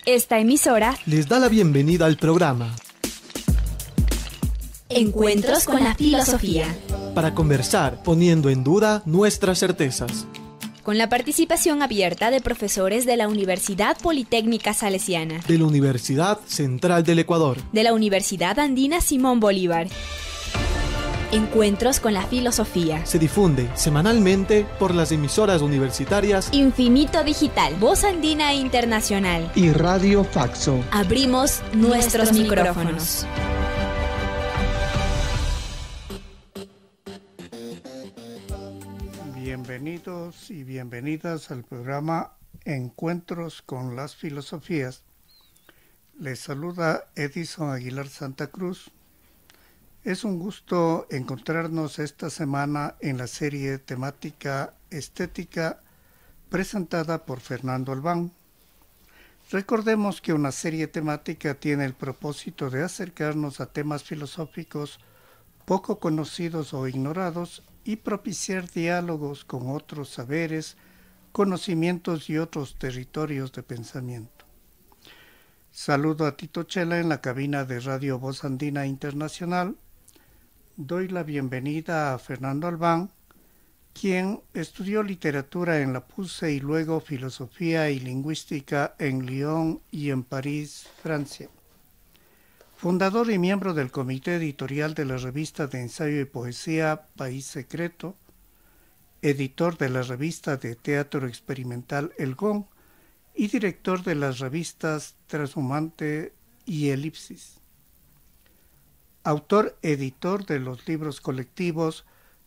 Esta emisora les da la bienvenida al programa Encuentros con la Filosofía, para conversar poniendo en duda nuestras certezas, con la participación abierta de profesores de la Universidad Politécnica Salesiana, de la Universidad Central del Ecuador, de la Universidad Andina Simón Bolívar. Encuentros con la Filosofía se difunde semanalmente por las emisoras universitarias Infinito Digital, Voz Andina Internacional y Radio Faxo. Abrimos nuestros micrófonos. Bienvenidos y bienvenidas al programa Encuentros con las Filosofías. Les saluda Edison Aguilar Santa Cruz. Es un gusto encontrarnos esta semana en la serie temática estética presentada por Fernando Albán. Recordemos que una serie temática tiene el propósito de acercarnos a temas filosóficos poco conocidos o ignorados y propiciar diálogos con otros saberes, conocimientos y otros territorios de pensamiento. Saludo a Tito Chela en la cabina de Radio Voz Andina Internacional. Doy la bienvenida a Fernando Albán, quien estudió literatura en la PUCE y luego filosofía y lingüística en Lyon y en París, Francia. Fundador y miembro del comité editorial de la revista de ensayo y poesía País Secreto, editor de la revista de teatro experimental El Gong y director de las revistas Transhumante y Elipsis. Autor-editor de los libros colectivos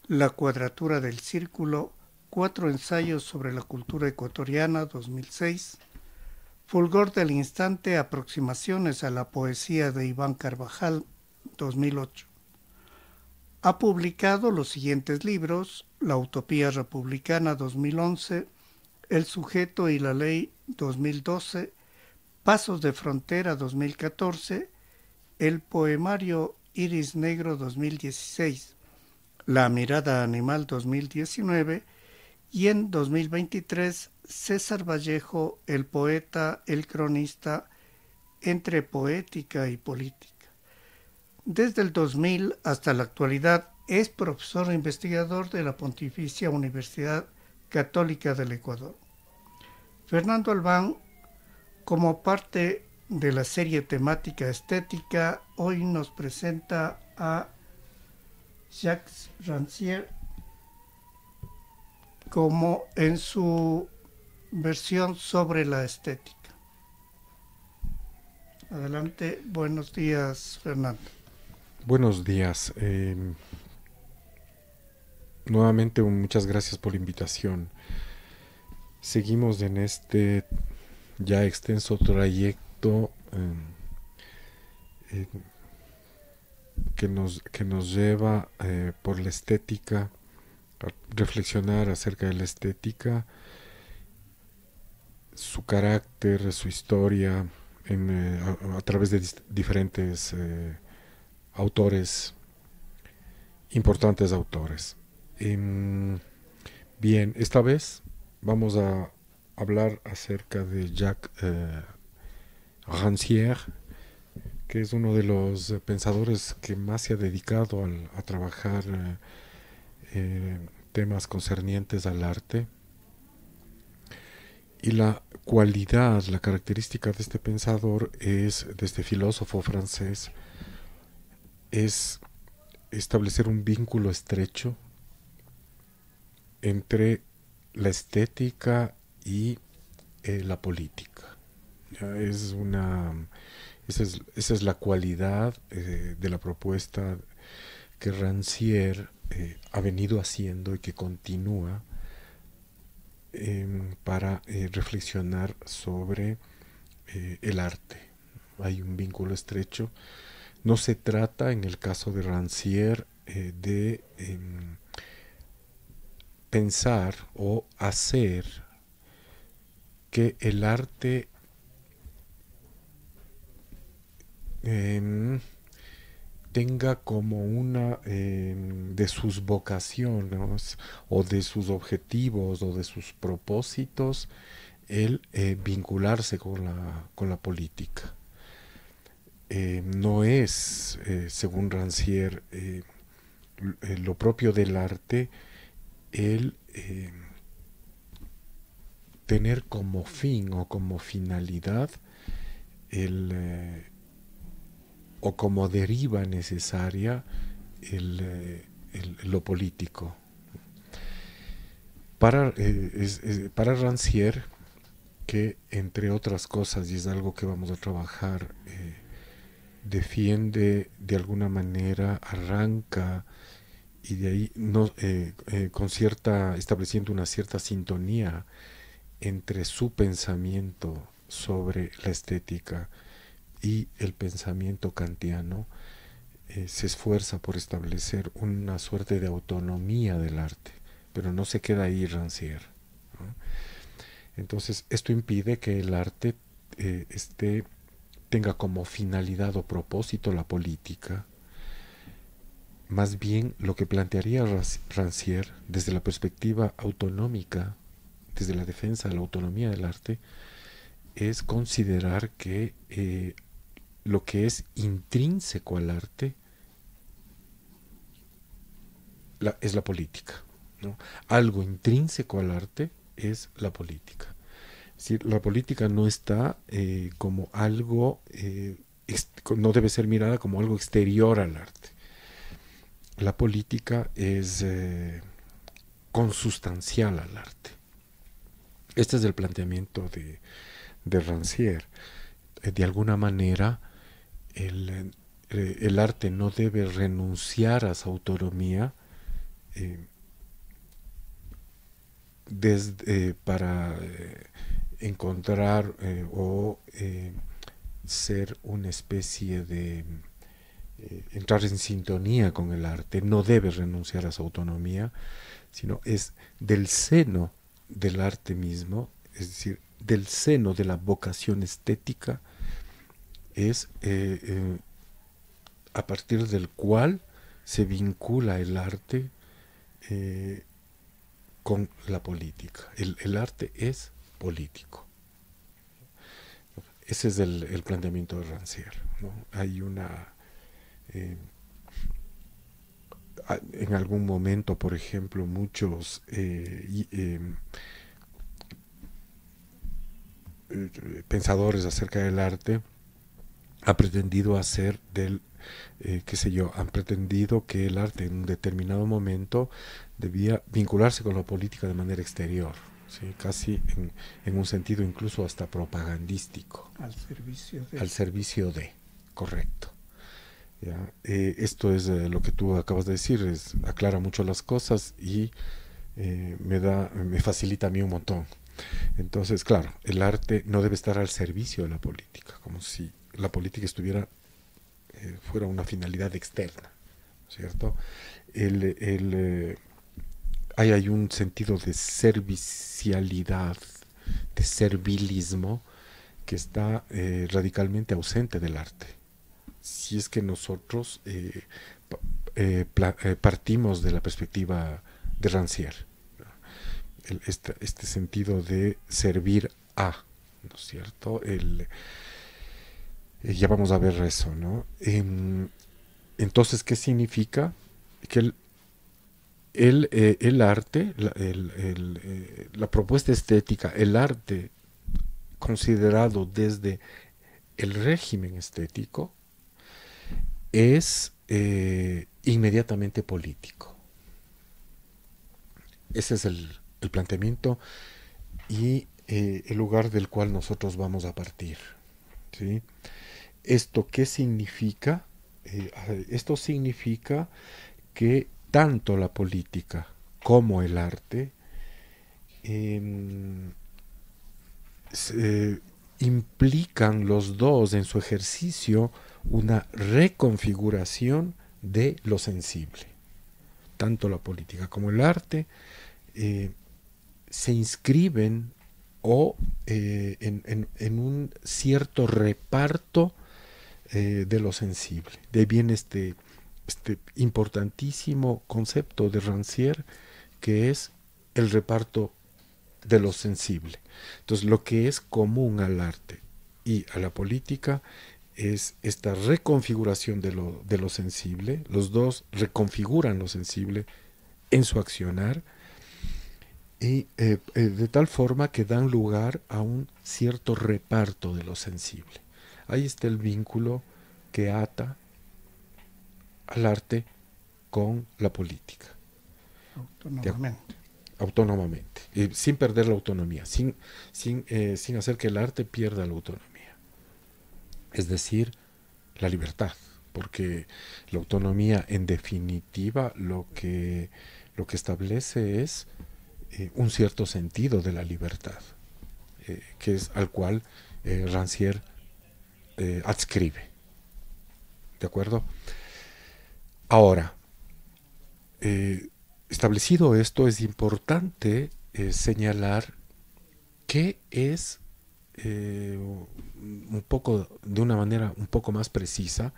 La Cuadratura del Círculo, 4 ensayos sobre la cultura ecuatoriana, 2006, Fulgor del Instante, aproximaciones a la poesía de Iván Carvajal, 2008. Ha publicado los siguientes libros: La Utopía Republicana, 2011, El Sujeto y la Ley, 2012, Pasos de Frontera, 2014, El Poemario Iris Negro, 2016, La Mirada Animal, 2019, y en 2023, César Vallejo, el poeta, el cronista, entre poética y política. Desde el 2000 hasta la actualidad es profesor e investigador de la Pontificia Universidad Católica del Ecuador. Fernando Albán, como parte de la serie temática estética, hoy nos presenta a Jacques Rancière como en su versión sobre la estética. Adelante, buenos días, Fernando. Buenos días. Nuevamente muchas gracias por la invitación. Seguimos en este ya extenso trayecto que nos lleva por la estética, a reflexionar acerca de la estética, su carácter, su historia, a través de diferentes autores, importantes autores. Bien, esta vez vamos a hablar acerca de Jacques Rancière, que es uno de los pensadores que más se ha dedicado a trabajar temas concernientes al arte. Y la cualidad, la característica de este pensador, de este filósofo francés, es establecer un vínculo estrecho entre la estética y la política. Esa es la cualidad de la propuesta que Rancière ha venido haciendo y que continúa para reflexionar sobre el arte. Hay un vínculo estrecho. No se trata, en el caso de Rancière, de pensar o hacer que el arte tenga como una de sus vocaciones o de sus objetivos o de sus propósitos el vincularse con la política. No es, según Rancière, lo propio del arte el tener como fin o como finalidad o como deriva necesaria lo político. Para Rancière, que entre otras cosas, y es algo que vamos a trabajar, defiende de alguna manera, arranca, y de ahí estableciendo una cierta sintonía entre su pensamiento sobre la estética y el pensamiento kantiano, se esfuerza por establecer una suerte de autonomía del arte, pero no se queda ahí Rancière, ¿no? Entonces esto impide que el arte tenga como finalidad o propósito la política. Más bien lo que plantearía Rancière desde la perspectiva autonómica, desde la defensa de la autonomía del arte, es considerar que lo que es intrínseco al arte es la política, ¿no? Algo intrínseco al arte es la política. Es decir, la política no está como algo, no debe ser mirada como algo exterior al arte. La política es consustancial al arte. Este es el planteamiento de Rancière. De alguna manera, el arte no debe renunciar a su autonomía para encontrar o ser una especie de entrar en sintonía con el arte. No debe renunciar a su autonomía, sino es del seno del arte mismo, es decir, del seno de la vocación estética, es a partir del cual se vincula el arte con la política. El arte es político. Ese es el planteamiento de Rancière, ¿no? Hay una... en algún momento, por ejemplo, muchos pensadores acerca del arte han pretendido hacer han pretendido que el arte en un determinado momento debía vincularse con la política de manera exterior, ¿sí? Casi en un sentido incluso hasta propagandístico. Al servicio de, correcto. ¿Ya? Esto es lo que tú acabas de decir, aclara mucho las cosas y me facilita a mí un montón. Entonces, claro, el arte no debe estar al servicio de la política, como si la política fuera una finalidad externa, ¿cierto? Hay un sentido de servicialidad, de servilismo, que está radicalmente ausente del arte. Si es que nosotros partimos de la perspectiva de Rancière, ¿no? Este sentido de servir a, ¿no es cierto? Ya vamos a ver eso, ¿no? Entonces, ¿qué significa? Que el arte, la propuesta estética, el arte considerado desde el régimen estético, es inmediatamente político. Ese es el planteamiento y el lugar del cual nosotros vamos a partir, ¿sí? ¿Esto qué significa? Esto significa que tanto la política como el arte implican los dos en su ejercicio una reconfiguración de lo sensible. Tanto la política como el arte se inscriben en un cierto reparto de lo sensible. De ahí viene este importantísimo concepto de Rancière, que es el reparto de lo sensible. Entonces, lo que es común al arte y a la política es esta reconfiguración de lo sensible. Los dos reconfiguran lo sensible en su accionar y de tal forma que dan lugar a un cierto reparto de lo sensible. Ahí está el vínculo que ata al arte con la política. Autónomamente, sin perder la autonomía, sin hacer que el arte pierda la autonomía. Es decir, la libertad, porque la autonomía en definitiva lo que establece es un cierto sentido de la libertad, que es al cual Rancière adscribe. ¿De acuerdo? Ahora, establecido esto, es importante señalar qué es un poco, de una manera un poco más precisa,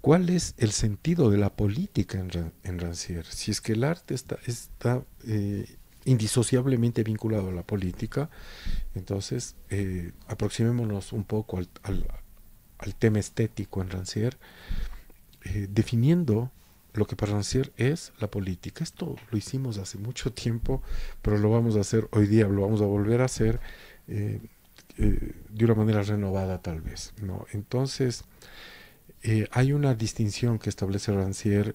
cuál es el sentido de la política en Rancière. Si es que el arte está indisociablemente vinculado a la política, entonces aproximémonos un poco al tema estético en Rancière, definiendo lo que para Rancière es la política. Esto lo hicimos hace mucho tiempo, pero lo vamos a hacer hoy día, lo vamos a volver a hacer de una manera renovada tal vez, ¿no? Entonces, hay una distinción que establece Rancière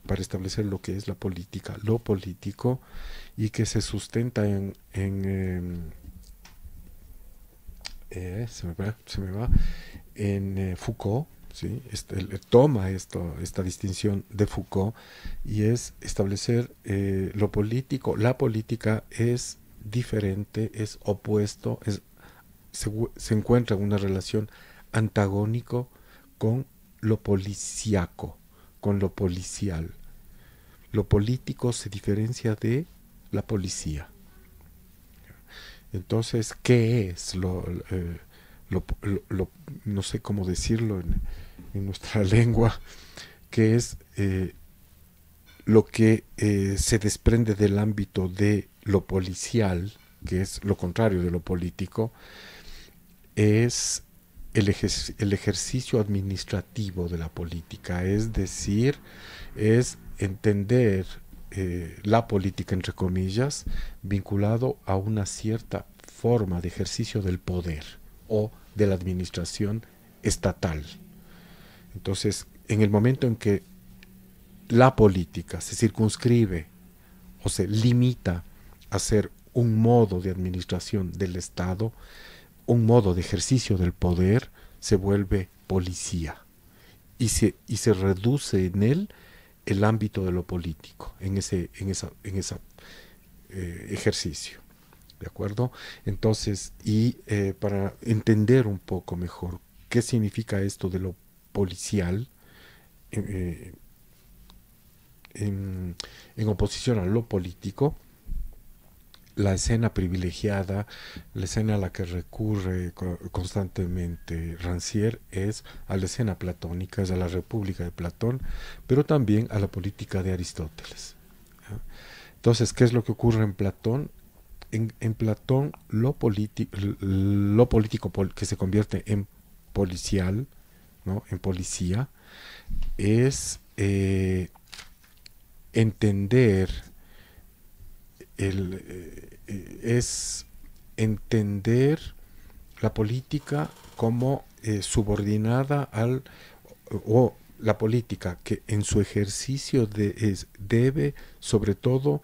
para establecer lo que es la política, lo político, y que se sustenta en Foucault. ¿Sí? Toma esta distinción de Foucault, y es establecer lo político. La política es diferente, es opuesto, se encuentra en una relación antagónico con lo policíaco, con lo policial. Lo político se diferencia de la policía. Entonces, ¿qué es no sé cómo decirlo en nuestra lengua, que es lo que se desprende del ámbito de lo policial, que es lo contrario de lo político, es el ejercicio administrativo de la política, es decir, es entender la política, entre comillas, vinculado a una cierta forma de ejercicio del poder o de la administración estatal. Entonces, en el momento en que la política se circunscribe o se limita a ser un modo de administración del Estado, un modo de ejercicio del poder, se vuelve policía y se reduce en él el ámbito de lo político, en ese ejercicio. ¿De acuerdo? Entonces, para entender un poco mejor qué significa esto de lo policial, en oposición a lo político, la escena privilegiada, la escena a la que recurre constantemente Rancière es a la escena platónica, es a la República de Platón, pero también a la política de Aristóteles. Entonces, ¿qué es lo que ocurre en Platón? En Platón, lo político que se convierte en policial, ¿no? En policía, es entender la política como subordinada o la política que en su ejercicio debe sobre todo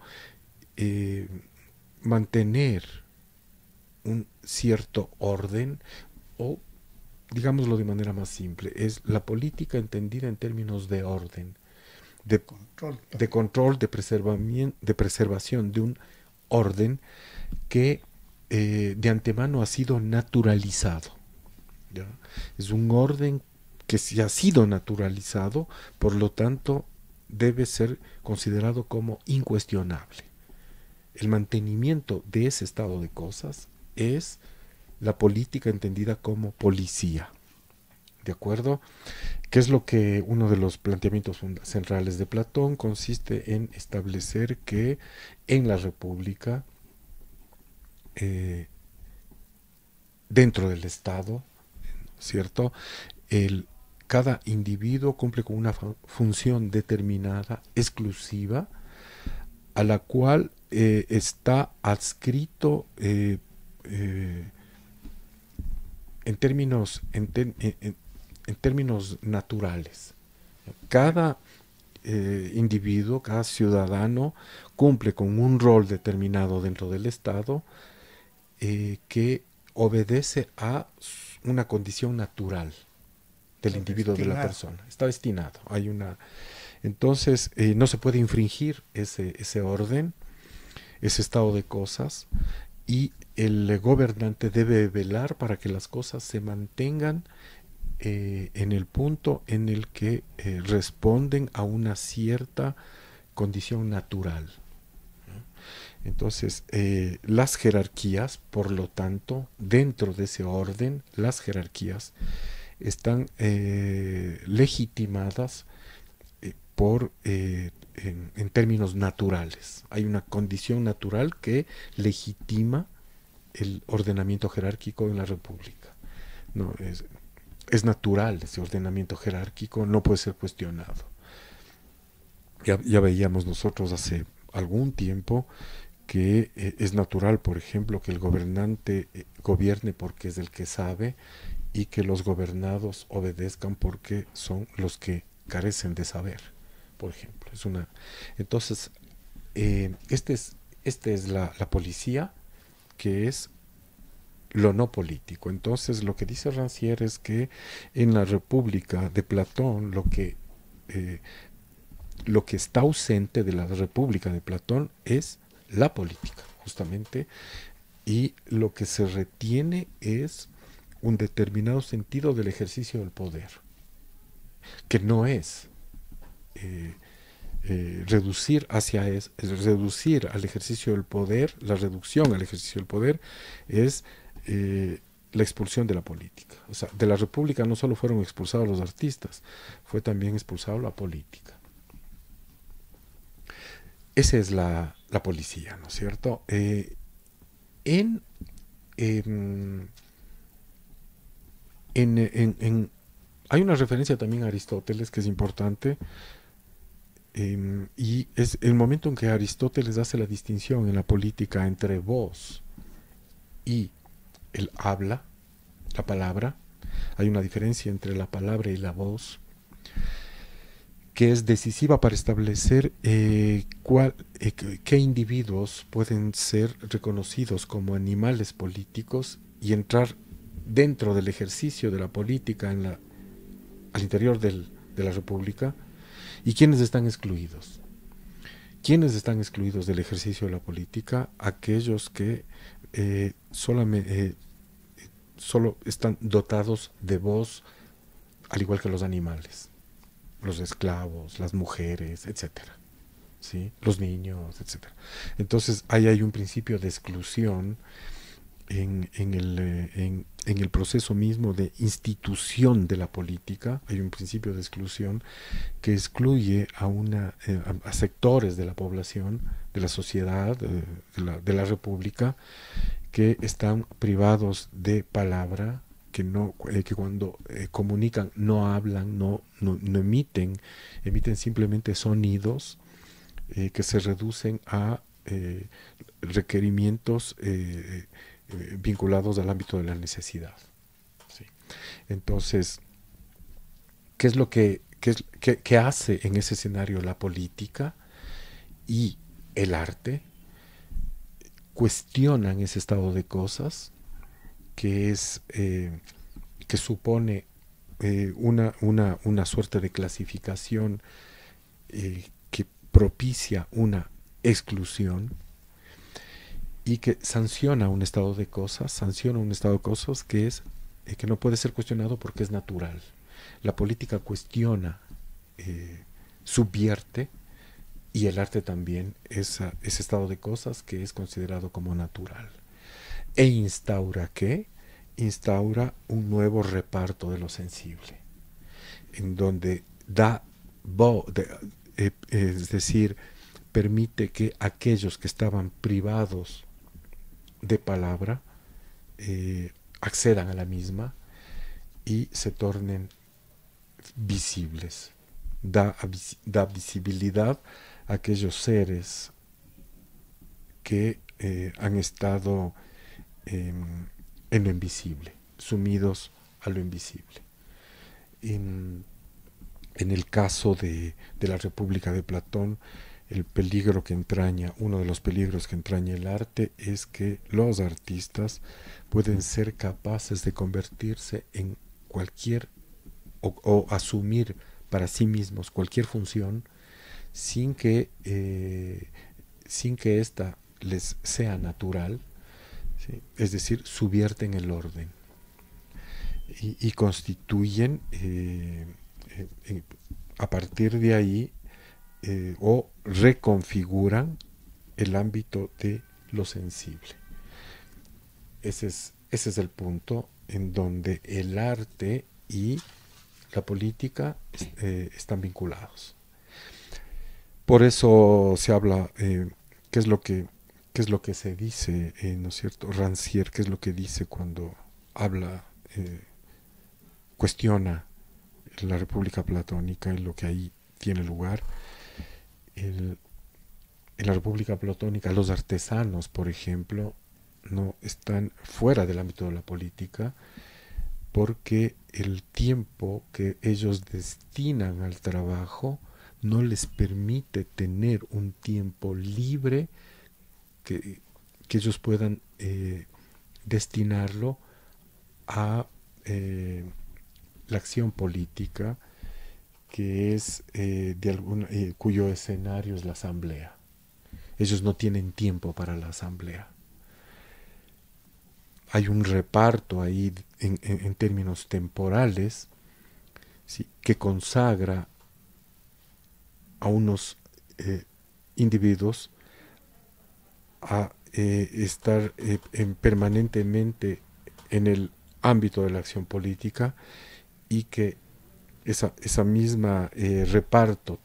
mantener un cierto orden, o digámoslo de manera más simple, es la política entendida en términos de orden, de control, de preservación de un orden que de antemano ha sido naturalizado, ¿ya? Es un orden que si ha sido naturalizado, por lo tanto debe ser considerado como incuestionable. El mantenimiento de ese estado de cosas es la política entendida como policía. ¿De acuerdo? ¿Qué es lo que uno de los planteamientos centrales de Platón consiste en establecer que en la República dentro del Estado, ¿cierto? Cada individuo cumple con una función determinada, exclusiva, a la cual está adscrito en términos naturales. Cada individuo, cada ciudadano cumple con un rol determinado dentro del Estado que obedece a una condición natural del individuo, de la persona. Está destinado. Entonces, no se puede infringir ese orden, ese estado de cosas, y el gobernante debe velar para que las cosas se mantengan en el punto en el que responden a una cierta condición natural. Entonces, las jerarquías, por lo tanto, dentro de ese orden, las jerarquías están legitimadas en términos naturales. Hay una condición natural que legitima el ordenamiento jerárquico en la República. No, es natural ese ordenamiento jerárquico, no puede ser cuestionado. Ya veíamos nosotros hace algún tiempo que es natural, por ejemplo, que el gobernante gobierne porque es el que sabe, y que los gobernados obedezcan porque son los que carecen de saber, por ejemplo. Entonces, esta es la policía, que es lo no político. Entonces, lo que dice Rancière es que en la República de Platón, lo que está ausente de la República de Platón es la política, justamente, y lo que se retiene es un determinado sentido del ejercicio del poder, que no es reducir al ejercicio del poder. La reducción al ejercicio del poder es la expulsión de la política. O sea, de la República no solo fueron expulsados los artistas, fue también expulsada la política. Esa es la policía, ¿no es cierto? Hay una referencia también a Aristóteles que es importante, y es el momento en que Aristóteles hace la distinción en la política entre voz y el habla, la palabra. Hay una diferencia entre la palabra y la voz que es decisiva para establecer qué individuos pueden ser reconocidos como animales políticos y entrar dentro del ejercicio de la política al interior de la República, y quiénes están excluidos. ¿Quiénes están excluidos del ejercicio de la política? Aquellos que solo están dotados de voz, al igual que los animales, los esclavos, las mujeres, etcétera, ¿sí? Los niños, etcétera. Entonces ahí hay un principio de exclusión en el proceso mismo de institución de la política. Hay un principio de exclusión que excluye a sectores de la población, de la sociedad, de la República, que están privados de palabra, que cuando comunican no hablan, no emiten simplemente sonidos que se reducen a requerimientos vinculados al ámbito de la necesidad. ¿Sí? Entonces, ¿qué es lo que hace en ese escenario la política y el arte? Cuestionan ese estado de cosas que supone una suerte de clasificación que propicia una exclusión, y que sanciona un estado de cosas, que no puede ser cuestionado porque es natural. La política cuestiona, subvierte, y el arte también ese estado de cosas que es considerado como natural. E instaura un nuevo reparto de lo sensible, en donde es decir, permite que aquellos que estaban privados de palabra accedan a la misma y se tornen visibles. Da visibilidad a aquellos seres que han estado en lo invisible, sumidos a lo invisible. En el caso de la República de Platón, uno de los peligros que entraña el arte es que los artistas pueden ser capaces de convertirse en cualquier o asumir para sí mismos cualquier función sin que ésta les sea natural, ¿sí? Es decir, subvierten el orden y constituyen a partir de ahí o reconfiguran el ámbito de lo sensible. Ese es el punto en donde el arte y la política están vinculados. Por eso se habla, ¿qué es lo que se dice, ¿no es cierto? Rancière, ¿qué es lo que dice cuando habla, cuestiona la República Platónica y lo que ahí tiene lugar? En la República Platónica los artesanos, por ejemplo, no están fuera del ámbito de la política porque el tiempo que ellos destinan al trabajo no les permite tener un tiempo libre que ellos puedan destinarlo a la acción política, que es cuyo escenario es la asamblea. Ellos no tienen tiempo para la asamblea. Hay un reparto ahí en términos temporales, ¿sí?, que consagra a unos individuos a estar permanentemente en el ámbito de la acción política, y que esa misma reparto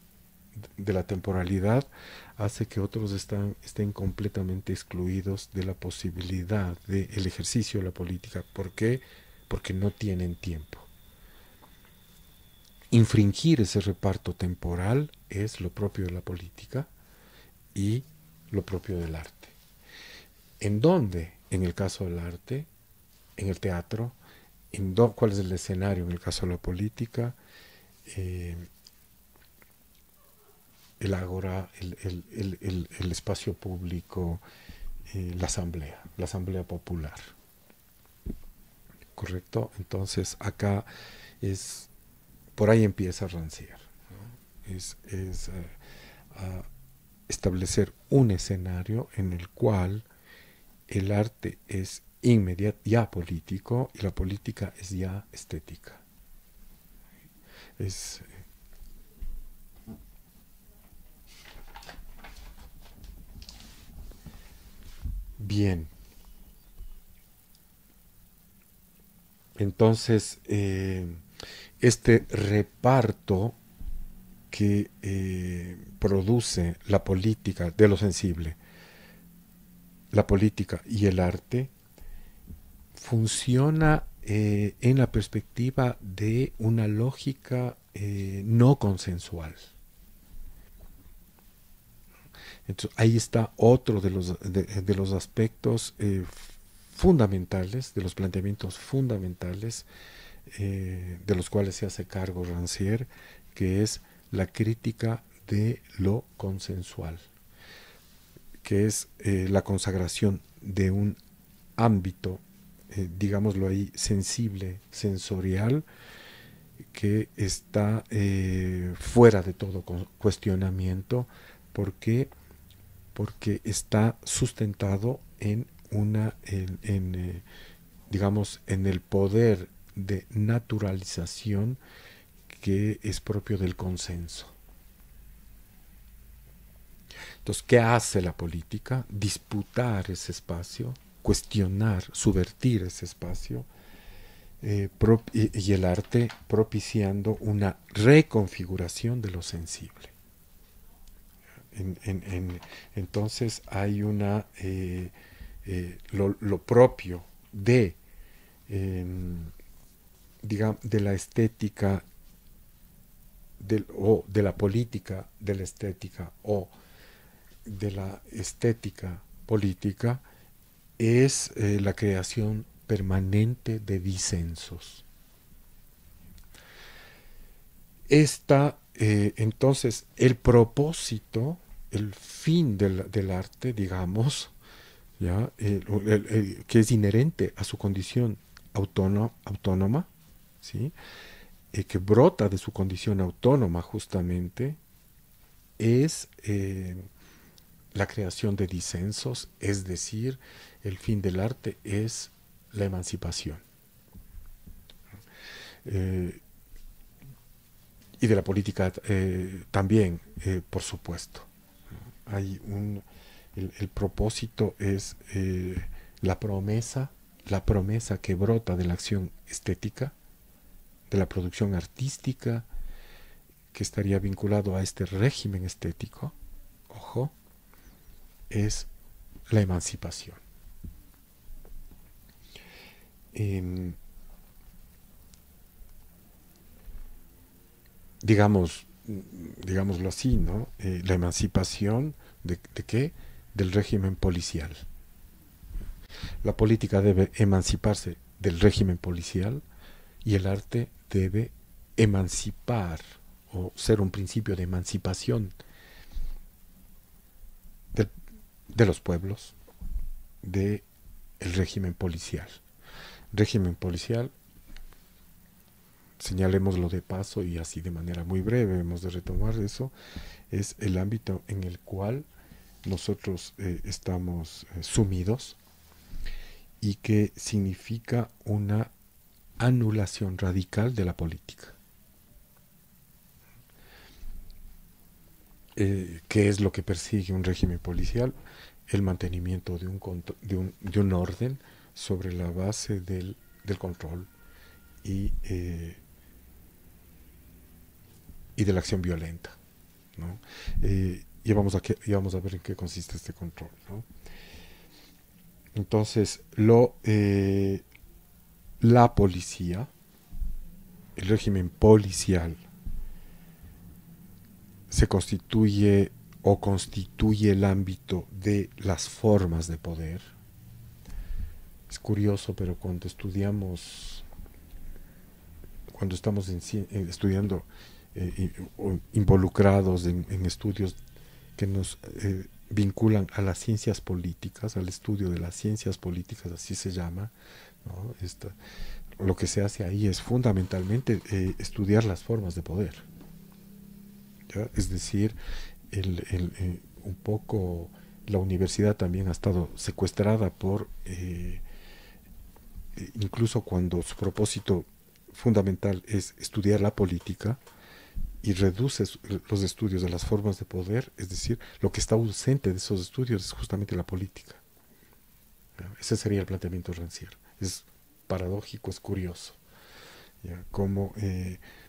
de la temporalidad hace que otros estén completamente excluidos de la posibilidad del ejercicio de la política. ¿Por qué? Porque no tienen tiempo. Infringir ese reparto temporal es lo propio de la política y lo propio del arte. ¿En dónde? En el caso del arte, en el teatro. ¿Cuál es el escenario en el caso de la política? El ágora, el espacio público, la asamblea popular. ¿Correcto? Entonces acá por ahí empieza Rancière, ¿no? Es establecer un escenario en el cual el arte es ya político y la política es ya estética. Bien. Entonces, este reparto que produce la política de lo sensible, la política y el arte, funciona en la perspectiva de una lógica no consensual. Entonces, ahí está otro de los aspectos fundamentales, de los planteamientos fundamentales de los cuales se hace cargo Rancière, que es la crítica de lo consensual, que es la consagración de un ámbito, digámoslo ahí, sensible, sensorial, que está fuera de todo cuestionamiento, porque está sustentado en digamos, en el poder de naturalización que es propio del consenso. Entonces, ¿qué hace la política? Disputar ese espacio, cuestionar, subvertir ese espacio, y el arte propiciando una reconfiguración de lo sensible. Entonces hay una lo propio de, de la estética o de la política de la estética o de la estética política es la creación permanente de disensos. Entonces, el propósito, el fin del arte, digamos, ¿ya? Que es inherente a su condición autónoma, ¿sí? Que brota de su condición autónoma justamente, es la creación de disensos, es decir, el fin del arte es la emancipación. Y de la política también, por supuesto. Hay el propósito es la promesa que brota de la acción estética, de la producción artística, que estaría vinculado a este régimen estético, ojo, es la emancipación. Digámoslo así, ¿no? La emancipación ¿de qué? Del régimen policial. La política debe emanciparse del régimen policial y el arte debe emancipar o ser un principio de emancipación de los pueblos del régimen policial. Régimen policial, señalémoslo de paso y así de manera muy breve, hemos de retomar eso, es el ámbito en el cual nosotros estamos sumidos y que significa una anulación radical de la política. ¿Qué es lo que persigue un régimen policial? El mantenimiento de un orden sobre la base del control y de la acción violenta, ¿no? Y vamos a ver en qué consiste este control, ¿no? Entonces, la policía, el régimen policial, se constituye o constituye el ámbito de las formas de poder. Es curioso, pero cuando estamos estudiando involucrados en estudios que nos vinculan a las ciencias políticas, al estudio de las ciencias políticas, así se llama, ¿no? Lo que se hace ahí es fundamentalmente estudiar las formas de poder, ¿ya? Es decir, un poco la universidad también ha estado secuestrada por incluso cuando su propósito fundamental es estudiar la política, y reduce los estudios de las formas de poder, es decir, lo que está ausente de esos estudios es justamente la política. Ese sería el planteamiento rancière. Es paradójico, es curioso, ¿ya? Como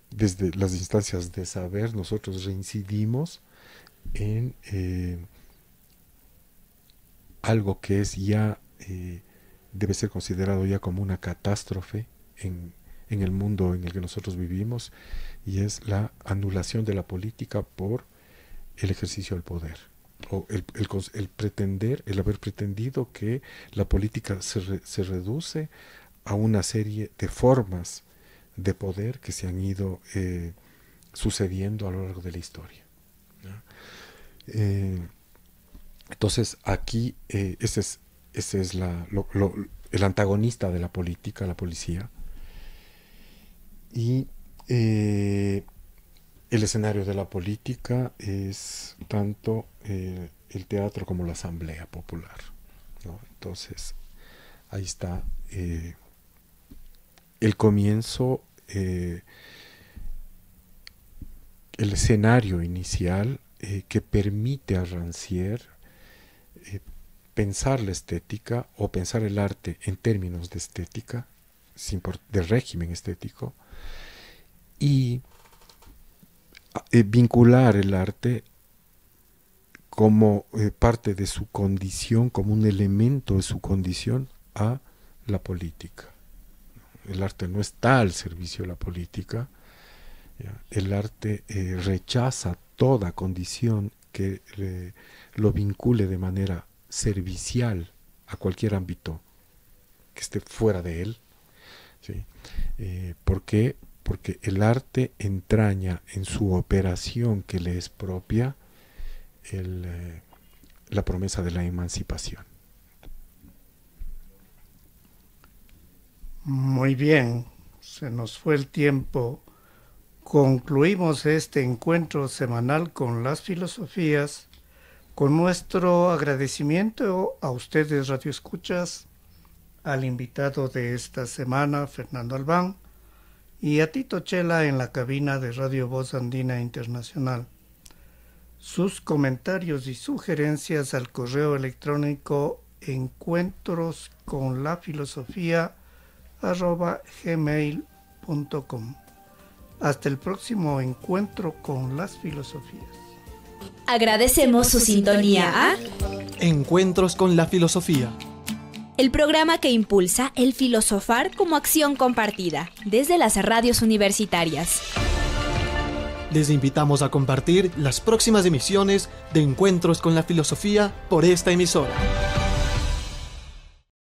desde las instancias de saber nosotros reincidimos en algo que es ya debe ser considerado ya como una catástrofe en el mundo en el que nosotros vivimos, y es la anulación de la política por el ejercicio del poder, o el haber pretendido que la política se reduce a una serie de formas de poder que se han ido sucediendo a lo largo de la historia, ¿no? Entonces aquí ese es el antagonista de la política, la policía, y el escenario de la política es tanto el teatro como la asamblea popular, ¿no? Entonces ahí está el comienzo, el escenario inicial que permite a Rancière pensar la estética o pensar el arte en términos de estética, de régimen estético, y vincular el arte como parte de su condición, como un elemento de su condición a la política. El arte no está al servicio de la política. El arte rechaza toda condición que lo vincule de manera servicial a cualquier ámbito que esté fuera de él. ¿Sí? ¿Por qué? Porque el arte entraña en su operación que le es propia la promesa de la emancipación. Muy bien, se nos fue el tiempo. Concluimos este encuentro semanal con las filosofías, con nuestro agradecimiento a ustedes radioescuchas, al invitado de esta semana, Fernando Albán, y a Tito Chela en la cabina de Radio Voz Andina Internacional. Sus comentarios y sugerencias al correo electrónico encuentrosconlafilosofía@gmail.com. Hasta el próximo encuentro con las filosofías. Agradecemos su sintonía a Encuentros con la filosofía. el programa que impulsa el filosofar como acción compartida desde las radios universitarias. Les invitamos a compartir las próximas emisiones de Encuentros con la filosofía por esta emisora.